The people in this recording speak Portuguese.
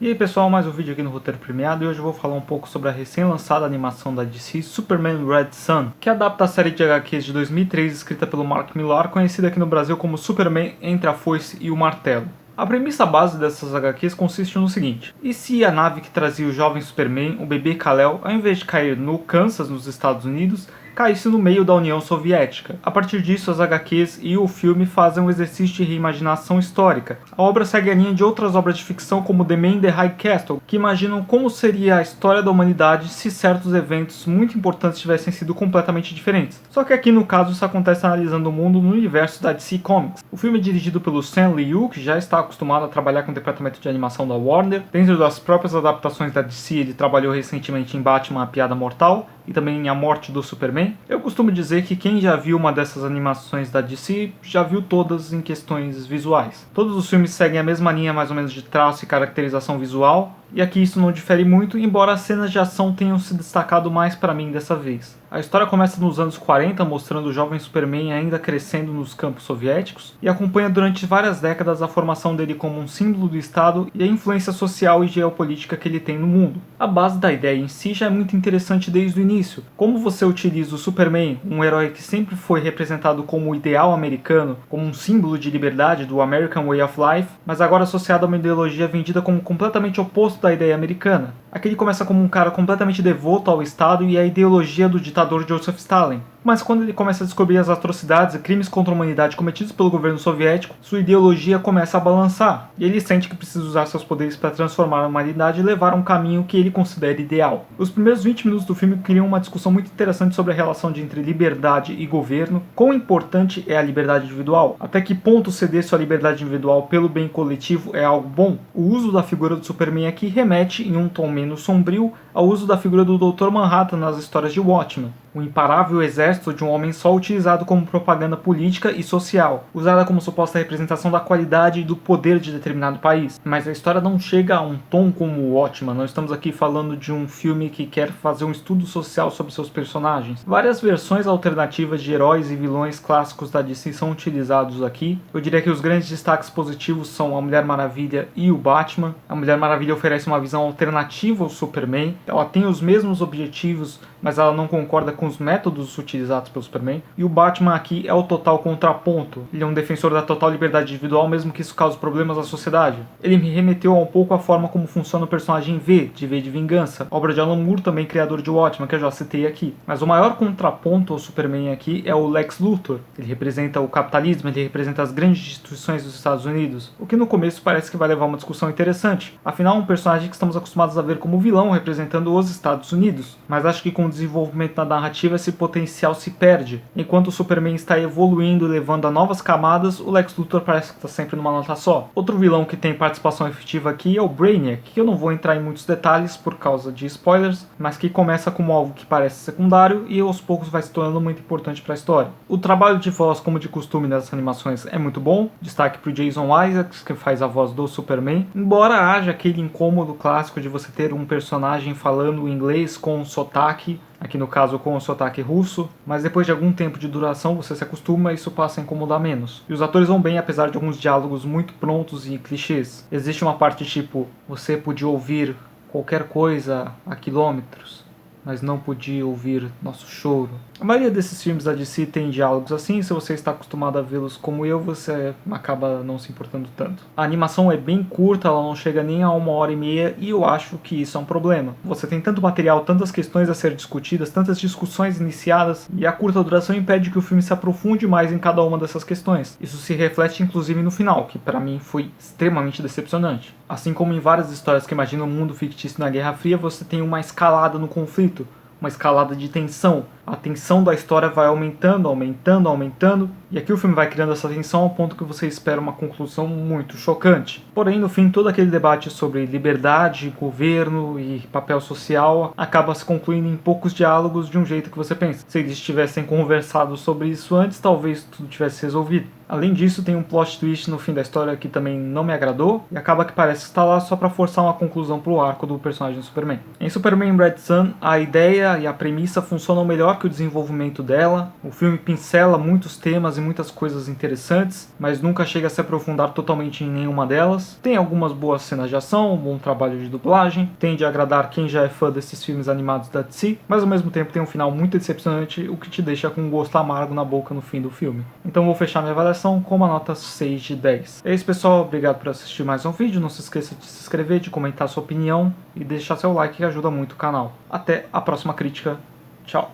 E aí pessoal, mais um vídeo aqui no Roteiro Premiado e hoje eu vou falar um pouco sobre a recém-lançada animação da DC Superman Red Son, que adapta a série de HQs de 2003 escrita pelo Mark Millar, conhecida aqui no Brasil como Superman Entre a Foice e o Martelo. A premissa base dessas HQs consiste no seguinte: e se a nave que trazia o jovem Superman, o bebê Kal-El, ao invés de cair no Kansas, nos Estados Unidos, caísse no meio da União Soviética? A partir disso, as HQs e o filme fazem um exercício de reimaginação histórica. A obra segue a linha de outras obras de ficção como The Man in the High Castle, que imaginam como seria a história da humanidade se certos eventos muito importantes tivessem sido completamente diferentes. Só que aqui no caso isso acontece analisando o mundo no universo da DC Comics. O filme é dirigido pelo Sam Liu, que já está acostumado a trabalhar com o departamento de animação da Warner. Dentro das próprias adaptações da DC, ele trabalhou recentemente em Batman: A Piada Mortal e também em A Morte do Superman. Eu costumo dizer que quem já viu uma dessas animações da DC já viu todas em questões visuais. Todos os filmes seguem a mesma linha mais ou menos de traço e caracterização visual, e aqui isso não difere muito, embora as cenas de ação tenham se destacado mais para mim dessa vez. A história começa nos anos 40, mostrando o jovem Superman ainda crescendo nos campos soviéticos, e acompanha durante várias décadas a formação dele como um símbolo do Estado e a influência social e geopolítica que ele tem no mundo. A base da ideia em si já é muito interessante desde o início. Como você utiliza o Superman, um herói que sempre foi representado como o ideal americano, como um símbolo de liberdade do American Way of Life, mas agora associado a uma ideologia vendida como completamente oposto da ideia americana. Aqui ele começa como um cara completamente devoto ao Estado e à ideologia do ditador Joseph Stalin. Mas quando ele começa a descobrir as atrocidades e crimes contra a humanidade cometidos pelo governo soviético, sua ideologia começa a balançar, e ele sente que precisa usar seus poderes para transformar a humanidade e levar a um caminho que ele considera ideal. Os primeiros 20 minutos do filme criam uma discussão muito interessante sobre a relação entre liberdade e governo, quão importante é a liberdade individual, até que ponto ceder sua liberdade individual pelo bem coletivo é algo bom. O uso da figura do Superman aqui remete, em um tom menos sombrio, ao uso da figura do Dr. Manhattan nas histórias de Watchmen, o imparável exército de um homem só utilizado como propaganda política e social, usada como suposta representação da qualidade e do poder de determinado país. Mas a história não chega a um tom como o Watchmen. Não estamos aqui falando de um filme que quer fazer um estudo social sobre seus personagens. Várias versões alternativas de heróis e vilões clássicos da DC são utilizados aqui. Eu diria que os grandes destaques positivos são a Mulher Maravilha e o Batman. A Mulher Maravilha oferece uma visão alternativa ao Superman. Ela tem os mesmos objetivos, mas ela não concorda com os métodos utilizados pelo Superman. E o Batman aqui é o total contraponto. Ele é um defensor da total liberdade individual, mesmo que isso cause problemas à sociedade. Ele me remeteu um pouco à forma como funciona o personagem V, de V de Vingança, obra de Alan Moore, também criador de Watchmen, que eu já citei aqui. Mas o maior contraponto ao Superman aqui é o Lex Luthor. Ele representa o capitalismo, ele representa as grandes instituições dos Estados Unidos, o que no começo parece que vai levar a uma discussão interessante. Afinal, é um personagem que estamos acostumados a ver como vilão, representando os Estados Unidos. Mas acho que com o desenvolvimento da narrativa esse potencial se perde. Enquanto o Superman está evoluindo e levando a novas camadas, o Lex Luthor parece que está sempre numa nota só. Outro vilão que tem participação efetiva aqui é o Brainiac, que eu não vou entrar em muitos detalhes por causa de spoilers, mas que começa como algo que parece secundário e aos poucos vai se tornando muito importante para a história. O trabalho de voz, como de costume nessas animações, é muito bom. Destaque para o Jason Isaacs, que faz a voz do Superman. Embora haja aquele incômodo clássico de você ter um personagem falando inglês com sotaque, aqui no caso com o sotaque russo, mas depois de algum tempo de duração você se acostuma e isso passa a incomodar menos. E os atores vão bem, apesar de alguns diálogos muito prontos e clichês. Existe uma parte tipo: você podia ouvir qualquer coisa a quilômetros, mas não podia ouvir nosso choro. A maioria desses filmes da DC tem diálogos assim, se você está acostumado a vê-los como eu, você acaba não se importando tanto. A animação é bem curta, ela não chega nem a 1h30 e eu acho que isso é um problema. Você tem tanto material, tantas questões a ser discutidas, tantas discussões iniciadas, e a curta duração impede que o filme se aprofunde mais em cada uma dessas questões. Isso se reflete inclusive no final, que para mim foi extremamente decepcionante. Assim como em várias histórias que imaginam um mundo fictício na Guerra Fria, você tem uma escalada no conflito, uma escalada de tensão. A tensão da história vai aumentando, aumentando, aumentando, e aqui o filme vai criando essa tensão ao ponto que você espera uma conclusão muito chocante. Porém, no fim, todo aquele debate sobre liberdade, governo e papel social acaba se concluindo em poucos diálogos de um jeito que você pensa: se eles tivessem conversado sobre isso antes, talvez tudo tivesse resolvido. Além disso, tem um plot twist no fim da história que também não me agradou, e acaba que parece estar lá só para forçar uma conclusão pro arco do personagem do Superman. Em Superman Red Son, a ideia e a premissa funcionam melhor, que o desenvolvimento dela. O filme pincela muitos temas e muitas coisas interessantes, mas nunca chega a se aprofundar totalmente em nenhuma delas. Tem algumas boas cenas de ação, um bom trabalho de dublagem, tende a agradar quem já é fã desses filmes animados da DC, mas ao mesmo tempo tem um final muito decepcionante, o que te deixa com um gosto amargo na boca no fim do filme. Então vou fechar minha avaliação com uma nota 6 de 10. É isso, pessoal, obrigado por assistir mais um vídeo, não se esqueça de se inscrever, de comentar sua opinião e deixar seu like que ajuda muito o canal. Até a próxima crítica, tchau!